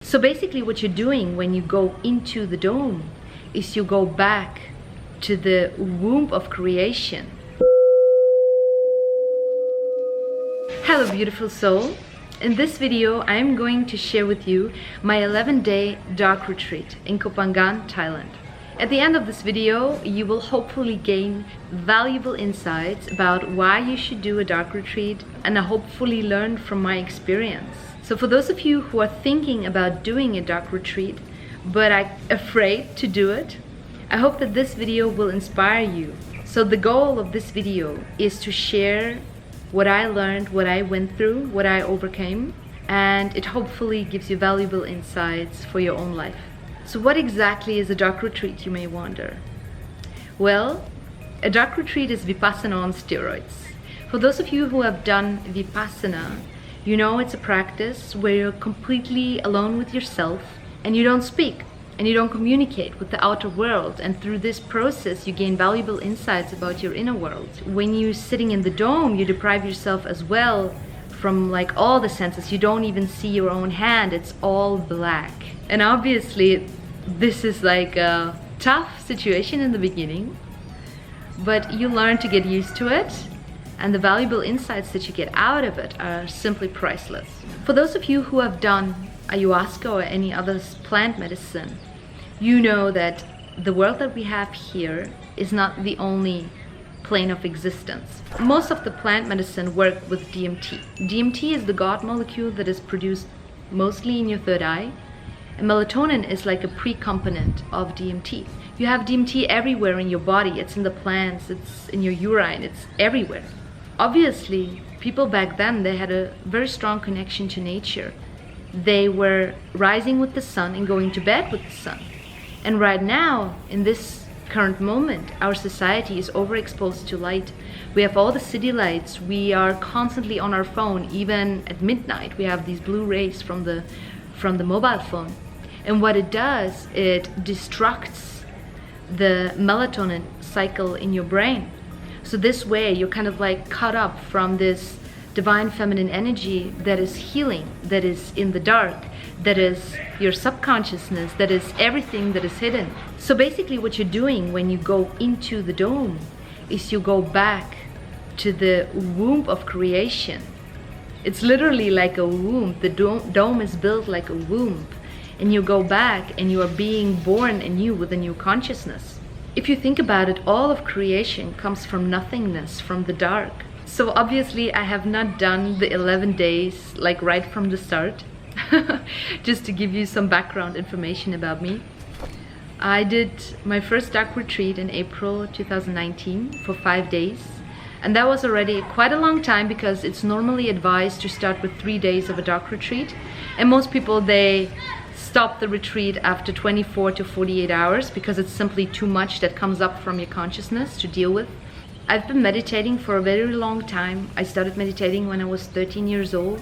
So basically what you're doing when you go into the dome is you go back to the womb of creation. Hello beautiful soul. In this video I'm going to share with you my 11-day dark retreat in Koh Phangan, Thailand. At the end of this video you will hopefully gain valuable insights about why you should do a dark retreat and hopefully learn from my experience. So for those of you who are thinking about doing a dark retreat but are afraid to do it, I hope that this video will inspire you. So the goal of this video is to share what I learned, what I went through, what I overcame, and it hopefully gives you valuable insights for your own life. So what exactly is a dark retreat, you may wonder? Well, a dark retreat is Vipassana on steroids. For those of you who have done Vipassana, you know it's a practice where you're completely alone with yourself and you don't speak and you don't communicate with the outer world, and through this process you gain valuable insights about your inner world. When you're sitting in the dome, you deprive yourself as well from like all the senses. You don't even see your own hand, it's all black. And obviously this is like a tough situation in the beginning, but you learn to get used to it, and the valuable insights that you get out of it are simply priceless. For those of you who have done ayahuasca or any other plant medicine, you know that the world that we have here is not the only plane of existence. Most of the plant medicine work with DMT. DMT is the God molecule that is produced mostly in your third eye, and melatonin is like a pre-component of DMT. You have DMT everywhere in your body. It's in the plants, it's in your urine, it's everywhere. Obviously, people back then, they had a very strong connection to nature. They were rising with the sun and going to bed with the sun. And right now, in this current moment, our society is overexposed to light. We have all the city lights. We are constantly on our phone. Even at midnight, we have these blue rays from the mobile phone. And what it does, it destructs the melatonin cycle in your brain. So this way, you're kind of like cut up from this divine feminine energy that is healing, that is in the dark, that is your subconsciousness, that is everything that is hidden. So basically what you're doing when you go into the dome is you go back to the womb of creation. It's literally like a womb. The dome is built like a womb, and you go back and you are being born anew with a new consciousness. If you think about it, all of creation comes from nothingness, from the dark. So obviously I have not done the 11 days like right from the start. Just to give you some background information about me. I did my first dark retreat in April 2019 for 5 days. And that was already quite a long time, because it's normally advised to start with 3 days of a dark retreat. And most people, they stop the retreat after 24 to 48 hours because it's simply too much that comes up from your consciousness to deal with. I've been meditating for a very long time. I started meditating when I was 13 years old.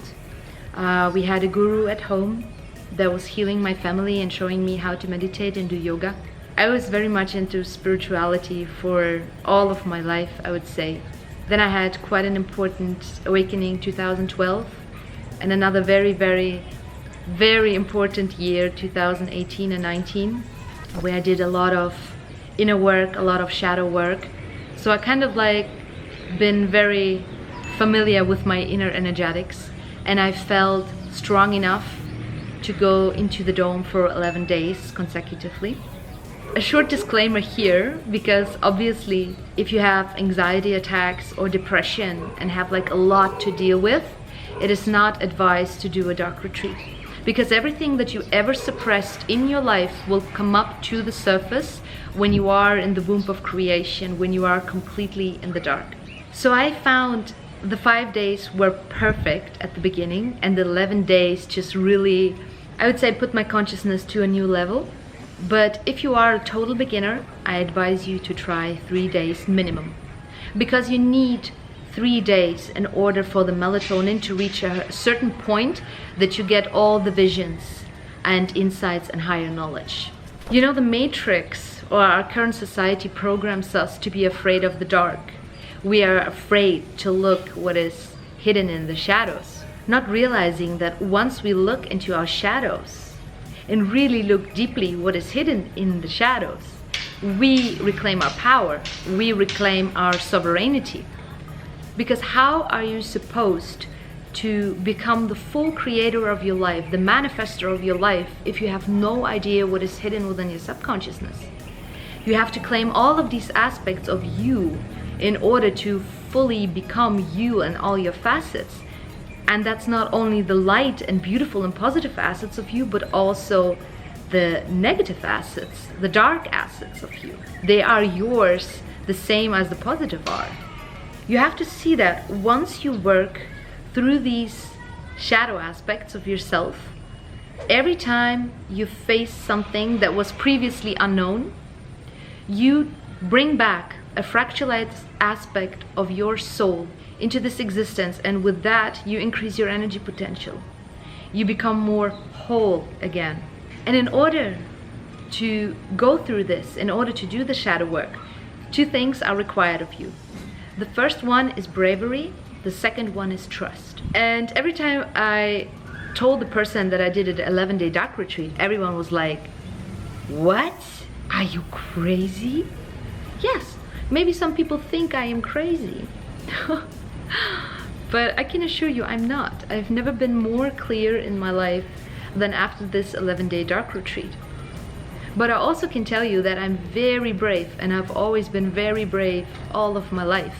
We had a guru at home that was healing my family and showing me how to meditate and do yoga. I was very much into spirituality for all of my life, I would say. Then I had quite an important awakening in 2012, and another very important year, 2018 and 19, where I did a lot of inner work, a lot of shadow work. So I kind of like been very familiar with my inner energetics, and I felt strong enough to go into the dome for 11 days consecutively. A short disclaimer here, because obviously if you have anxiety attacks or depression and have like a lot to deal with, it is not advised to do a dark retreat. Because everything that you ever suppressed in your life will come up to the surface when you are in the womb of creation, when you are completely in the dark. So I found the 5 days were perfect at the beginning, and the 11 days just really, I would say, put my consciousness to a new level. But if you are a total beginner, I advise you to try 3 days minimum, because you need 3 days in order for the melatonin to reach a certain point that you get all the visions and insights and higher knowledge. You know, the matrix, or our current society, programs us to be afraid of the dark. We are afraid to look what is hidden in the shadows, not realizing that once we look into our shadows, and really look deeply what is hidden in the shadows, we reclaim our power, we reclaim our sovereignty. Because how are you supposed to become the full creator of your life, the manifester of your life, if you have no idea what is hidden within your subconsciousness? You have to claim all of these aspects of you in order to fully become you and all your facets. And that's not only the light and beautiful and positive assets of you, but also the negative assets, the dark assets of you. They are yours the same as the positive are. You have to see that once you work through these shadow aspects of yourself, every time you face something that was previously unknown, you bring back a fractalized aspect of your soul into this existence, and with that you increase your energy potential. You become more whole again. And in order to go through this, in order to do the shadow work, two things are required of you. The first one is bravery, the second one is trust. And every time I told the person that I did an 11-day dark retreat, everyone was like, what? Are you crazy? Yes, maybe some people think I am crazy. But I can assure you I'm not. I've never been more clear in my life than after this 11-day dark retreat. But I also can tell you that I'm very brave, and I've always been very brave all of my life.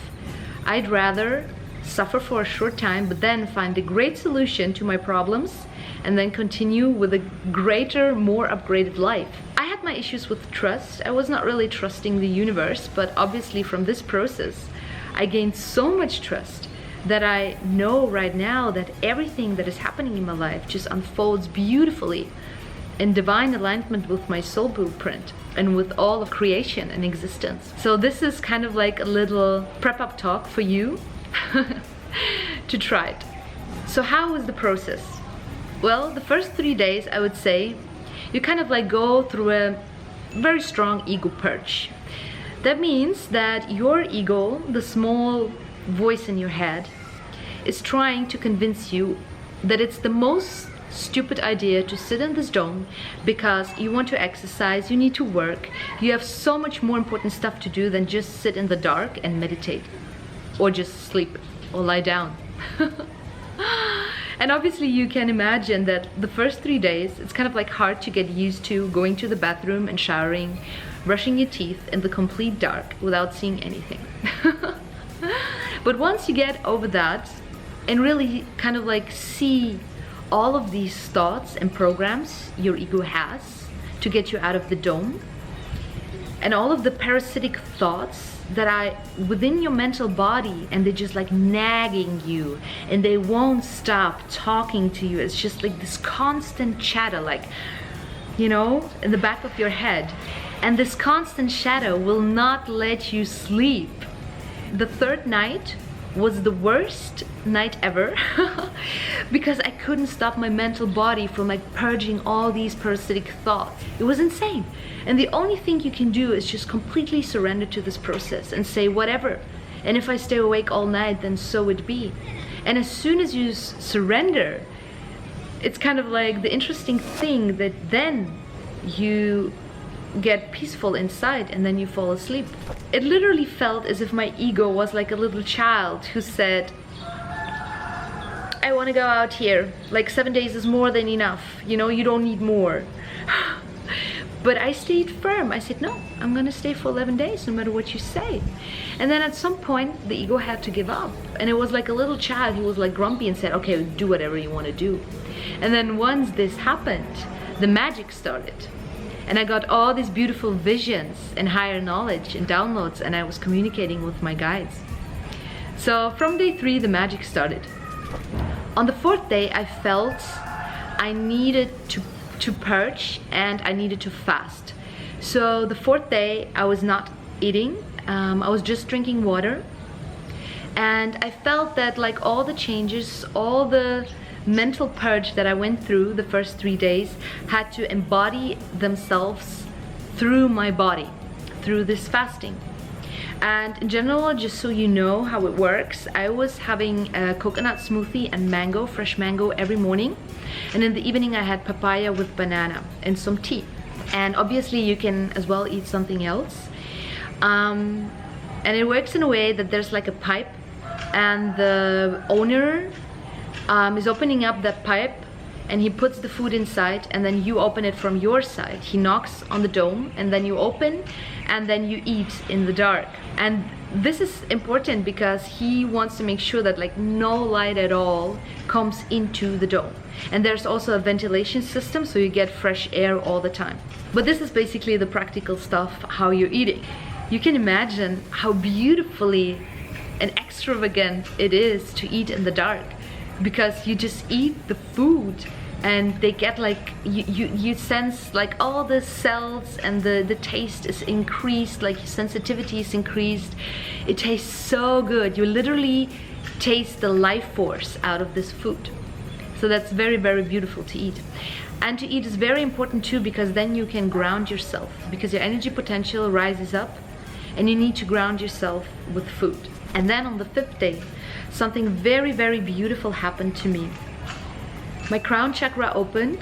I'd rather suffer for a short time, but then find a great solution to my problems, and then continue with a greater, more upgraded life. I had my issues with trust. I was not really trusting the universe, but obviously from this process, I gained so much trust that I know right now that everything that is happening in my life just unfolds beautifully in divine alignment with my soul blueprint and with all of creation and existence. So this is kind of like a little prep-up talk for you to try it. So how was the process? Well, the first 3 days, I would say, you kind of like go through a very strong ego purge. That means that your ego, the small voice in your head, is trying to convince you that it's the most stupid idea to sit in this dome because you want to exercise, you need to work, you have so much more important stuff to do than just sit in the dark and meditate, or just sleep or lie down. And obviously you can imagine that the first 3 days, it's kind of like hard to get used to going to the bathroom and showering, brushing your teeth in the complete dark without seeing anything. But once you get over that and really kind of like see all of these thoughts and programs your ego has to get you out of the dome, and all of the parasitic thoughts that are within your mental body, and they're just like nagging you and they won't stop talking to you. It's just like this constant chatter, like, you know, in the back of your head. And this constant shadow will not let you sleep. The third night was the worst night ever because I couldn't stop my mental body from like purging all these parasitic thoughts. It was insane. And the only thing you can do is just completely surrender to this process and say whatever. And if I stay awake all night, then so it be. And as soon as you surrender, it's kind of like the interesting thing that then you get peaceful inside and then you fall asleep. It literally felt as if my ego was like a little child who said, I want to go out here, like 7 days is more than enough, you know, you don't need more. But I stayed firm. I said, no, I'm gonna stay for 11 days no matter what you say. And then at some point the ego had to give up, and it was like a little child who was like grumpy and said, okay, do whatever you want to do. And then once this happened, the magic started. And I got all these beautiful visions and higher knowledge and downloads, and I was communicating with my guides. So from day 3, the magic started. On the 4th day, I felt I needed to purge and I needed to fast. So the 4th day, I was not eating. I was just drinking water. And I felt that like all the changes, all the mental purge that I went through the first 3 days had to embody themselves through my body, through this fasting. And in general, just so you know how it works, I was having a coconut smoothie and mango, fresh mango every morning. And in the evening I had papaya with banana and some tea. And obviously you can as well eat something else. And it works in a way that there's like a pipe, and the owner is opening up that pipe, and he puts the food inside, and then you open it from your side. He knocks on the dome, and then you open, and then you eat in the dark. And this is important because he wants to make sure that like no light at all comes into the dome. And there's also a ventilation system, so you get fresh air all the time. But this is basically the practical stuff, how you're eating. You can imagine how beautifully and extravagant it is to eat in the dark, because you just eat the food and they get like, you sense like all the cells, and the taste is increased, like your sensitivity is increased. It tastes so good. You literally taste the life force out of this food. So that's very, very beautiful to eat. And to eat is very important too, because then you can ground yourself, because your energy potential rises up and you need to ground yourself with food. And then on the 5th day, something very, very beautiful happened to me. My crown chakra opened,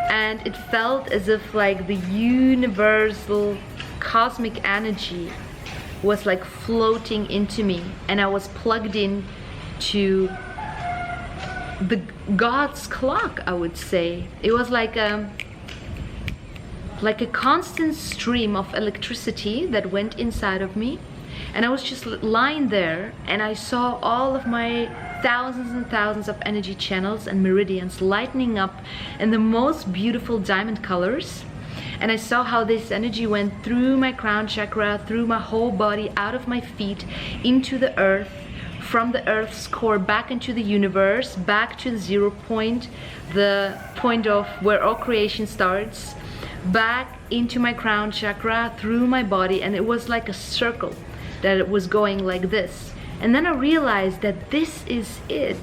and it felt as if like the universal cosmic energy was like floating into me, and I was plugged in to the God's clock, I would say. It was like a constant stream of electricity that went inside of me. And I was just lying there, and I saw all of my thousands and thousands of energy channels and meridians lightening up in the most beautiful diamond colors. And I saw how this energy went through my crown chakra, through my whole body, out of my feet, into the earth, from the earth's core back into the universe, back to the 0 point, the point of where all creation starts, back into my crown chakra, through my body. And it was like a circle that it was going like this. And then I realized that this is it.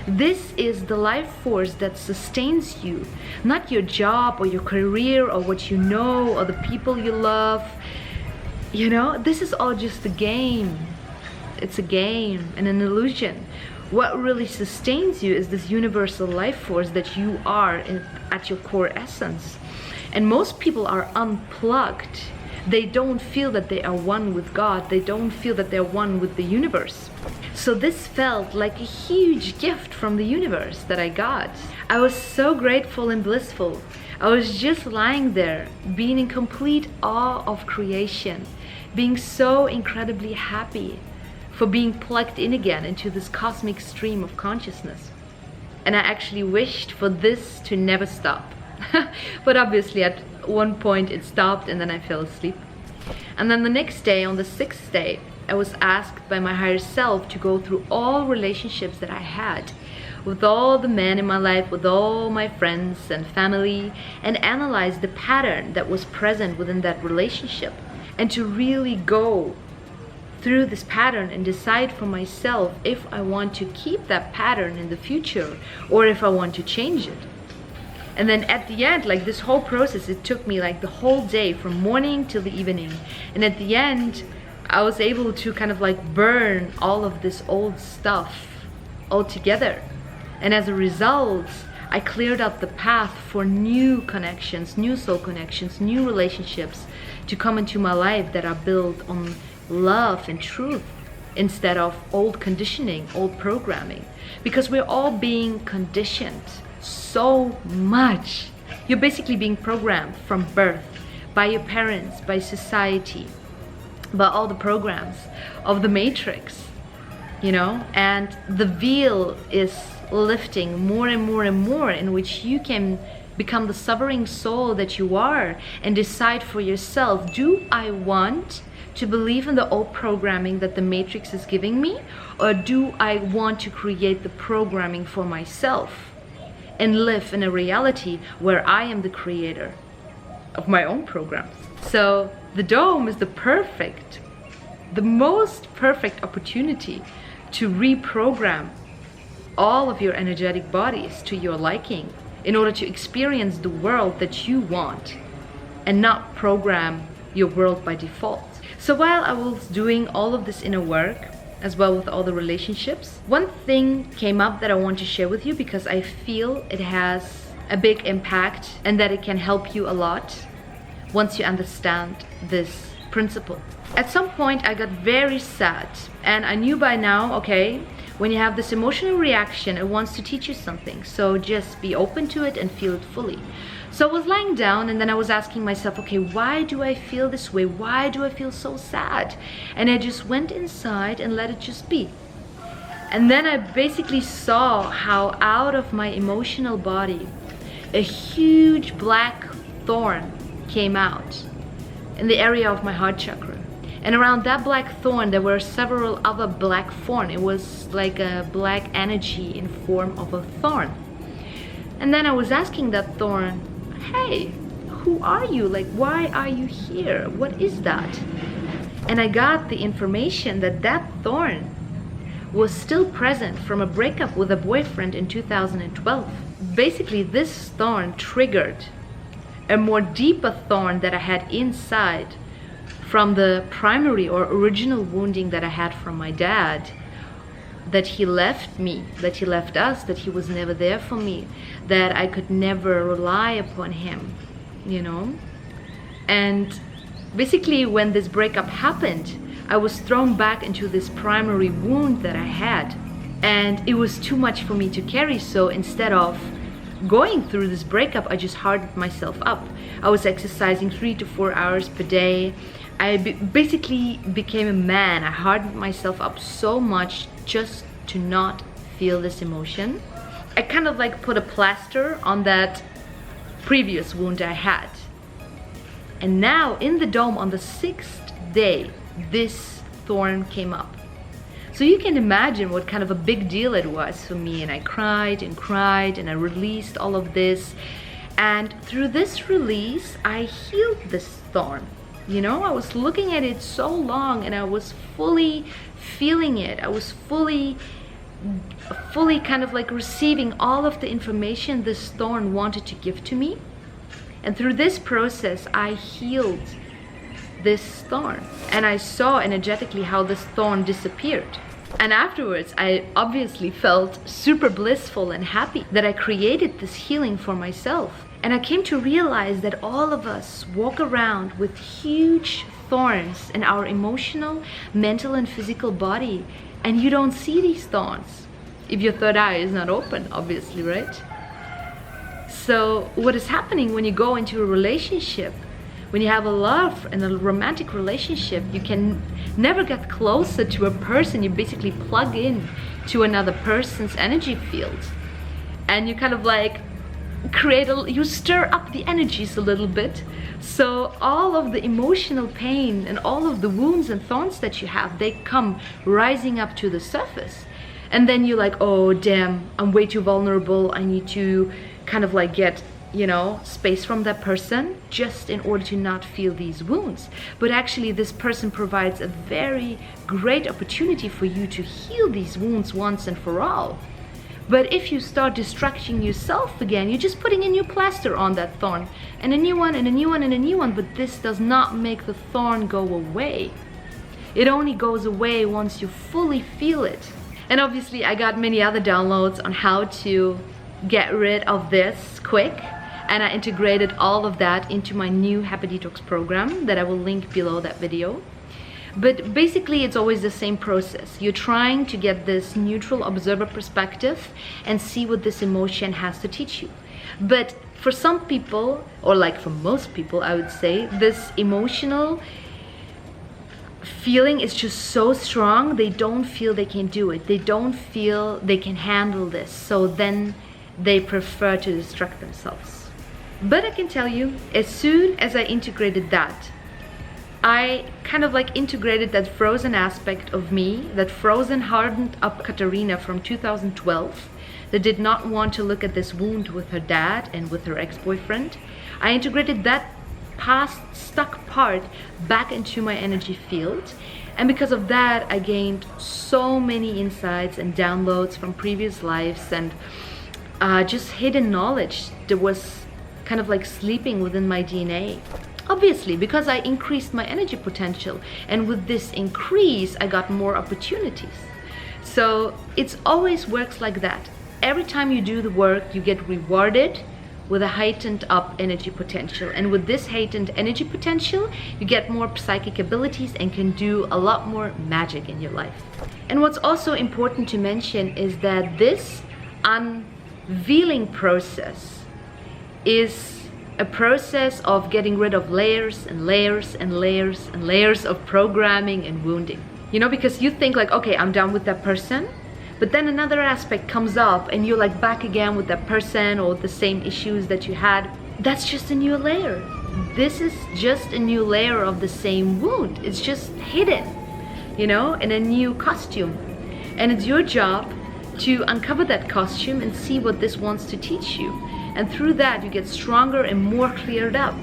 This is the life force that sustains you, not your job or your career or what you know or the people you love. You know, this is all just a game. It's a game and an illusion. What really sustains you is this universal life force that you are at your core essence. And most people are unplugged. They don't feel that they are one with God. They don't feel that they're one with the universe. So this felt like a huge gift from the universe that I got. I was so grateful and blissful. I was just lying there, being in complete awe of creation, being so incredibly happy for being plugged in again into this cosmic stream of consciousness. And I actually wished for this to never stop. But obviously at one point it stopped, and then I fell asleep. And then the next day, on the 6th day, I was asked by my higher self to go through all relationships that I had with all the men in my life, with all my friends and family, and analyze the pattern that was present within that relationship, and to really go through this pattern and decide for myself if I want to keep that pattern in the future or if I want to change it. And then at the end, like this whole process, it took me like the whole day from morning till the evening. And at the end, I was able to kind of like burn all of this old stuff altogether. And as a result, I cleared up the path for new connections, new soul connections, new relationships to come into my life that are built on love and truth instead of old conditioning, old programming. Because we're all being conditioned so much. You're basically being programmed from birth by your parents, by society, by all the programs of the matrix, you know. And the veil is lifting more and more and more, in which you can become the sovereign soul that you are and decide for yourself, do I want to believe in the old programming that the matrix is giving me, or do I want to create the programming for myself and live in a reality where I am the creator of my own programs? So the dome is the most perfect opportunity to reprogram all of your energetic bodies to your liking in order to experience the world that you want and not program your world by default. So while I was doing all of this inner work, as well with all the relationships. One thing came up that I want to share with you because I feel it has a big impact and that it can help you a lot once you understand this principle. At some point I got very sad and I knew by now, okay, when you have this emotional reaction, it wants to teach you something. So just be open to it and feel it fully. So I was lying down and then I was asking myself, okay, why do I feel this way? Why do I feel so sad? And I just went inside and let it just be. And then I basically saw how out of my emotional body, a huge black thorn came out in the area of my heart chakra. And around that black thorn, there were several other black thorn. It was like a black energy in form of a thorn. And then I was asking that thorn, hey, who are you? Like, why are you here? What is that? And I got the information that that thorn was still present from a breakup with a boyfriend in 2012. Basically, this thorn triggered a more deeper thorn that I had inside from the primary or original wounding that I had from my dad, that he left me, that he left us, that he was never there for me, that I could never rely upon him, you know? And basically when this breakup happened, I was thrown back into this primary wound that I had, and it was too much for me to carry. So instead of going through this breakup, I just hardened myself up. I was exercising 3 to 4 hours per day. I basically became a man. I hardened myself up so much just to not feel this emotion. I kind of like put a plaster on that previous wound I had. And now in the dome on the 6th day, this thorn came up. So you can imagine what kind of a big deal it was for me. And I cried and cried and I released all of this. And through this release, I healed this thorn. You know, I was looking at it so long and I was fully feeling it. I was fully kind of like receiving all of the information this thorn wanted to give to me. And through this process, I healed this thorn. And I saw energetically how this thorn disappeared. And afterwards, I obviously felt super blissful and happy that I created this healing for myself. And I came to realize that all of us walk around with huge thorns in our emotional, mental, and physical body. And you don't see these thorns if your third eye is not open, obviously, right? So what is happening when you go into a relationship, when you have a love and a romantic relationship, you can never get closer to a person. You basically plug in to another person's energy field. And you kind of like you stir up the energies a little bit. So all of the emotional pain and all of the wounds and thorns that you have, they come rising up to the surface. And then you're like, oh damn, I'm way too vulnerable. I need to kind of like get, you know, space from that person just in order to not feel these wounds. But actually this person provides a very great opportunity for you to heal these wounds once and for all. But if you start distracting yourself again, you're just putting a new plaster on that thorn, and a new one and a new one and a new one, but this does not make the thorn go away. It only goes away once you fully feel it. And obviously I got many other downloads on how to get rid of this quick, and I integrated all of that into my new Happy Detox program that I will link below that video. But basically it's always the same process. You're trying to get this neutral observer perspective and see what this emotion has to teach you. But for some people, or like for most people I would say, this emotional feeling is just so strong, they don't feel they can do it. They don't feel they can handle this. So then they prefer to distract themselves. But I can tell you, as soon as I integrated that, I kind of like integrated that frozen aspect of me, that frozen, hardened up Katharina from 2012 that did not want to look at this wound with her dad and with her ex-boyfriend. I integrated that past stuck part back into my energy field. And because of that, I gained so many insights and downloads from previous lives and just hidden knowledge that was kind of like sleeping within my DNA. Obviously, because I increased my energy potential, and with this increase, I got more opportunities. So it always works like that. Every time you do the work, you get rewarded with a heightened up energy potential. And with this heightened energy potential, you get more psychic abilities and can do a lot more magic in your life. And what's also important to mention is that this unveiling process is a process of getting rid of layers and layers and layers and layers of programming and wounding. You know, because you think like, okay, I'm done with that person, but then another aspect comes up and you're like back again with that person or the same issues that you had. That's just a new layer. This is just a new layer of the same wound. It's just hidden, you know, in a new costume. And it's your job to uncover that costume and see what this wants to teach you. And through that, you get stronger and more cleared up.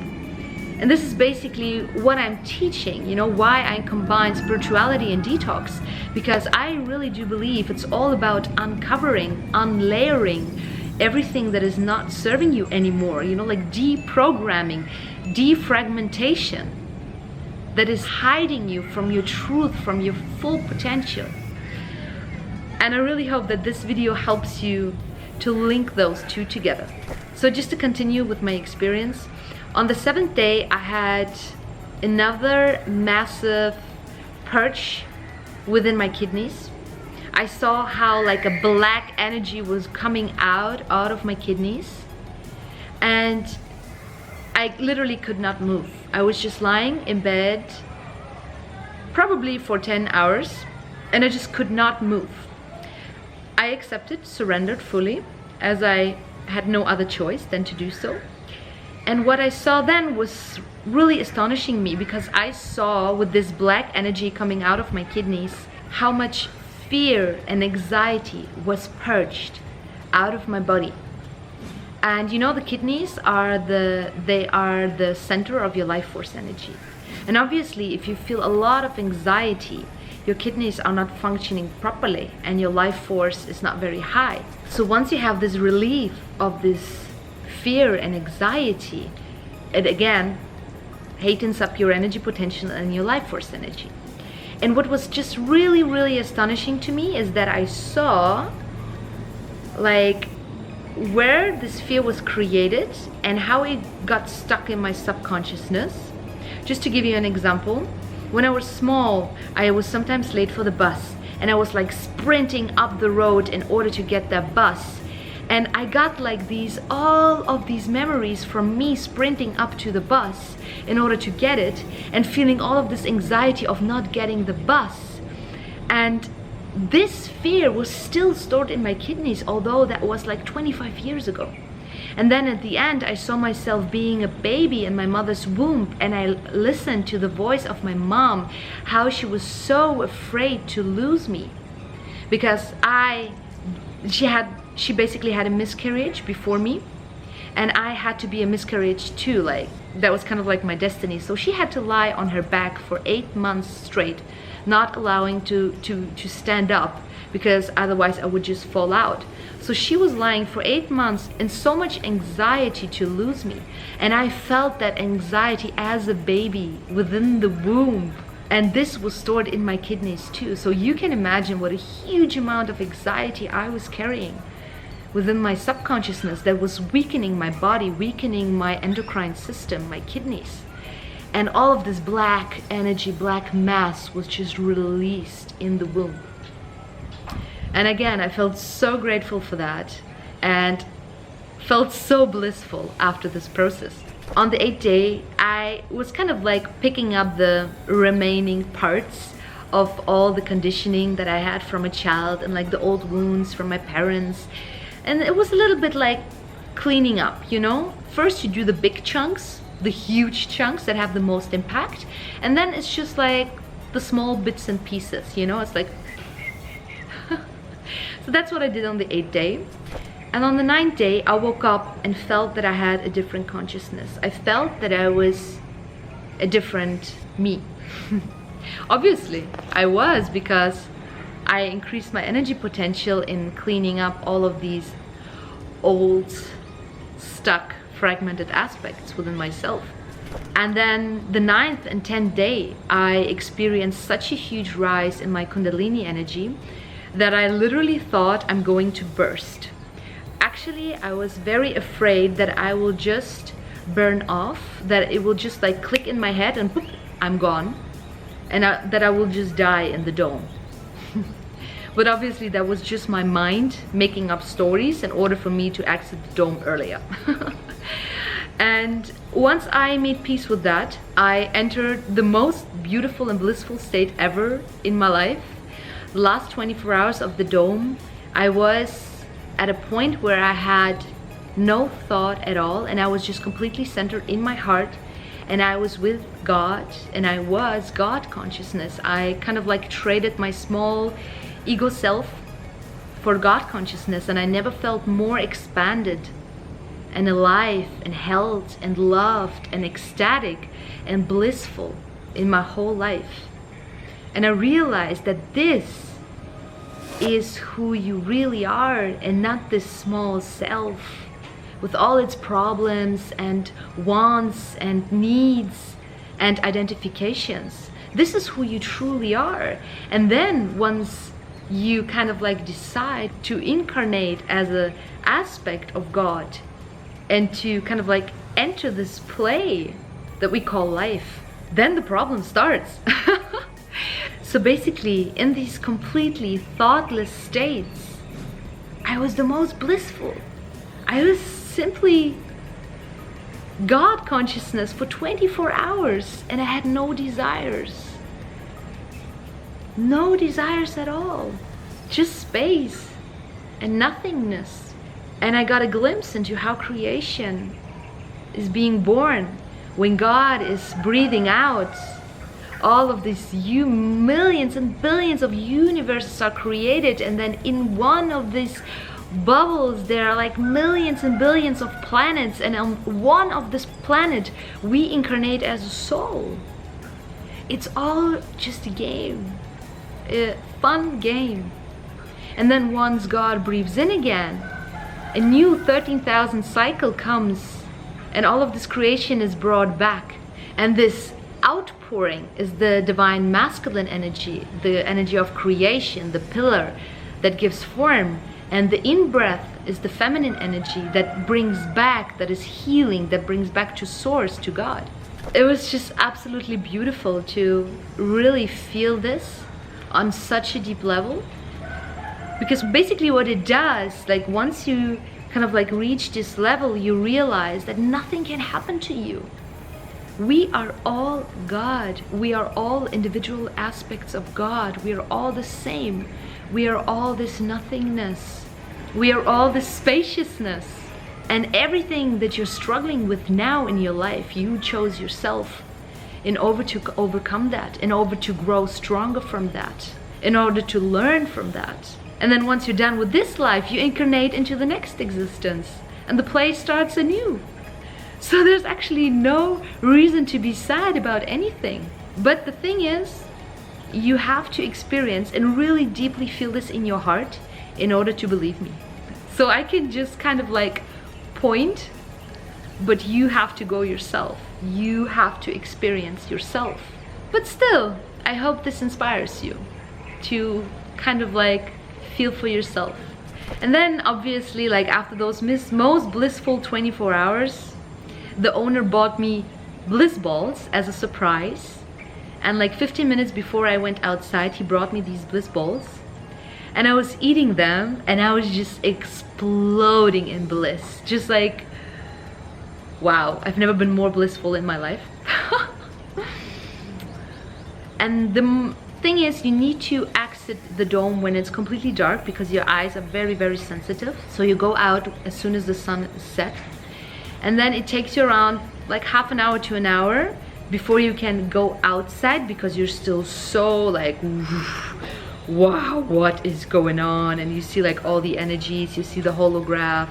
And this is basically what I'm teaching, you know, why I combine spirituality and detox. Because I really do believe it's all about uncovering, unlayering everything that is not serving you anymore, you know, like deprogramming, defragmentation that is hiding you from your truth, from your full potential. And I really hope that this video helps you to link those two together. So just to continue with my experience, on the 7th day, I had another massive purge within my kidneys. I saw how like a black energy was coming out of my kidneys, and I literally could not move. I was just lying in bed probably for 10 hours, and I just could not move. I accepted, surrendered fully, as I had no other choice than to do so. And what I saw then was really astonishing me, because I saw with this black energy coming out of my kidneys how much fear and anxiety was purged out of my body. And you know, the kidneys are the center of your life force energy. And obviously, if you feel a lot of anxiety, your kidneys are not functioning properly and your life force is not very high. So once you have this relief of this fear and anxiety, it again heightens up your energy potential and your life force energy. And what was just really, really astonishing to me is that I saw like where this fear was created and how it got stuck in my subconsciousness. Just to give you an example, when I was small, I was sometimes late for the bus, and I was like sprinting up the road in order to get that bus. And I got like all of these memories from me sprinting up to the bus in order to get it, and feeling all of this anxiety of not getting the bus. And this fear was still stored in my kidneys, although that was like 25 years ago. And then at the end, I saw myself being a baby in my mother's womb, and I listened to the voice of my mom, how she was so afraid to lose me, because she basically had a miscarriage before me, and I had to be a miscarriage too. Like that was kind of like my destiny. So she had to lie on her back for 8 months straight, not allowing to stand up, because otherwise I would just fall out. So she was lying for 8 months in so much anxiety to lose me. And I felt that anxiety as a baby within the womb. And this was stored in my kidneys too. So you can imagine what a huge amount of anxiety I was carrying within my subconsciousness that was weakening my body, weakening my endocrine system, my kidneys. And all of this black energy, black mass was just released in the womb. And again, I felt so grateful for that and felt so blissful after this process. On the 8th day, I was kind of like picking up the remaining parts of all the conditioning that I had from a child, and like the old wounds from my parents. And it was a little bit like cleaning up, you know? First you do the big chunks, the huge chunks that have the most impact, and then it's just like the small bits and pieces, you know? It's like so that's what I did on the 8th day. And on the 9th day, I woke up and felt that I had a different consciousness. I felt that I was a different me. Obviously, I was, because I increased my energy potential in cleaning up all of these old, stuck, fragmented aspects within myself. And then the 9th and 10th day, I experienced such a huge rise in my Kundalini energy that I literally thought I'm going to burst. Actually, I was very afraid that I will just burn off, that it will just like click in my head and poof, I'm gone, and that I will just die in the dome. But obviously that was just my mind making up stories in order for me to exit the dome earlier. And once I made peace with that, I entered the most beautiful and blissful state ever in my life. The last 24 hours of the dome, I was at a point where I had no thought at all, and I was just completely centered in my heart, and I was with God, and I was God consciousness. I kind of like traded my small ego self for God consciousness, and I never felt more expanded and alive and held and loved and ecstatic and blissful in my whole life. And I realized that this is who you really are, and not this small self with all its problems and wants and needs and identifications. This is who you truly are. And then once you kind of like decide to incarnate as an aspect of God and to kind of like enter this play that we call life, then the problem starts. So basically, in these completely thoughtless states, I was the most blissful. I was simply God consciousness for 24 hours, and I had no desires. No desires at all. Just space and nothingness. And I got a glimpse into how creation is being born when God is breathing out. All of these millions and billions of universes are created, and then in one of these bubbles there are like millions and billions of planets, and on one of this planet we incarnate as a soul. It's all just a game, a fun game. And then once God breathes in again, a new 13,000 cycle comes, and all of this creation is brought back, and this outpouring is the divine masculine energy, the energy of creation, the pillar that gives form, and the in-breath is the feminine energy that brings back, that is healing, that brings back to source, to God. It was just absolutely beautiful to really feel this on such a deep level, because basically what it does, like once you kind of like reach this level, you realize that nothing can happen to you. We are all God. We are all individual aspects of God. We are all the same. We are all this nothingness. We are all this spaciousness. And everything that you're struggling with now in your life, you chose yourself in order to overcome that, in order to grow stronger from that, in order to learn from that. And then once you're done with this life, you incarnate into the next existence, and the play starts anew. So there's actually no reason to be sad about anything. But the thing is, you have to experience and really deeply feel this in your heart in order to believe me. So I can just kind of like point, but you have to go yourself. You have to experience yourself. But still, I hope this inspires you to kind of like feel for yourself. And then obviously, like after those most blissful 24 hours, the owner bought me bliss balls as a surprise. And like 15 minutes before I went outside, he brought me these bliss balls. And I was eating them, and I was just exploding in bliss. Just like, wow, I've never been more blissful in my life. And the thing is, you need to exit the dome when it's completely dark, because your eyes are very, very sensitive. So you go out as soon as the sun is set. And then it takes you around like half an hour to an hour before you can go outside, because you're still so like, wow, what is going on? And you see like all the energies, you see the holograph.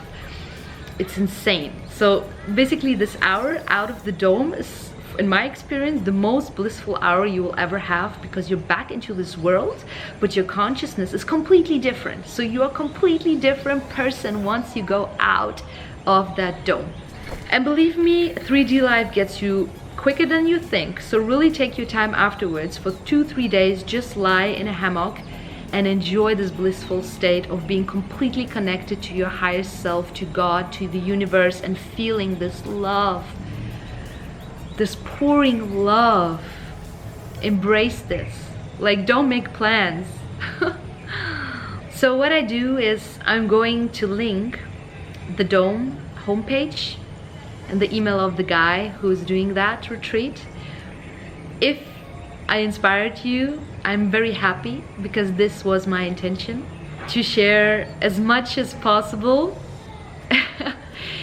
It's insane. So basically this hour out of the dome is, in my experience, the most blissful hour you will ever have, because you're back into this world, but your consciousness is completely different. So you're a completely different person once you go out of that dome. And believe me, 3D life gets you quicker than you think. So really take your time afterwards. For 2-3 days, just lie in a hammock and enjoy this blissful state of being completely connected to your higher self, to God, to the universe, and feeling this love, this pouring love. Embrace this. Like, don't make plans. So what I do is I'm going to link the Dome homepage and the email of the guy who's doing that retreat. If I inspired you, I'm very happy, because this was my intention, to share as much as possible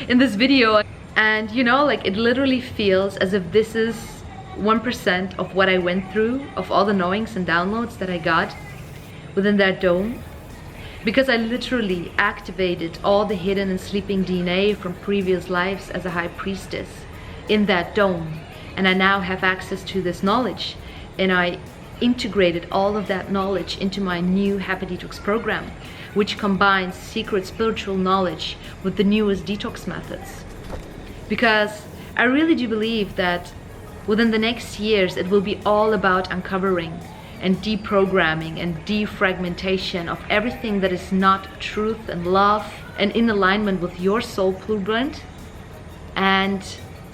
in this video. And you know, like, it literally feels as if this is 1% of what I went through, of all the knowings and downloads that I got within that dome, because I literally activated all the hidden and sleeping DNA from previous lives as a high priestess in that dome. And I now have access to this knowledge, and I integrated all of that knowledge into my new Happy Detox program, which combines secret spiritual knowledge with the newest detox methods. Because I really do believe that within the next years, it will be all about uncovering and deprogramming and defragmentation of everything that is not truth and love and in alignment with your soul blueprint and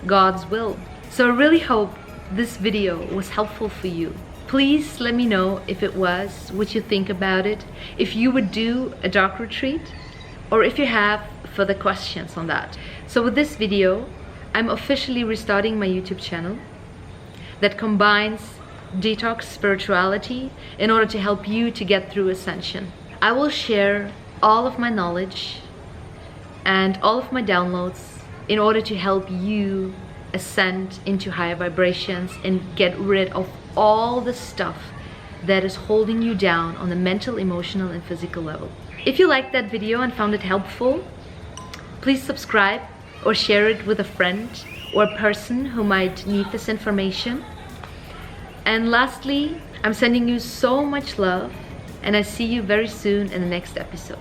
God's will. So I really hope this video was helpful for you. Please let me know if it was, what you think about it, if you would do a dark retreat, or if you have further questions on that. So with this video, I'm officially restarting my YouTube channel that combines detox spirituality in order to help you to get through ascension. I will share all of my knowledge and all of my downloads in order to help you ascend into higher vibrations and get rid of all the stuff that is holding you down on the mental, emotional, and physical level. If you liked that video and found it helpful, please subscribe or share it with a friend or a person who might need this information. And lastly, I'm sending you so much love, and I see you very soon in the next episode.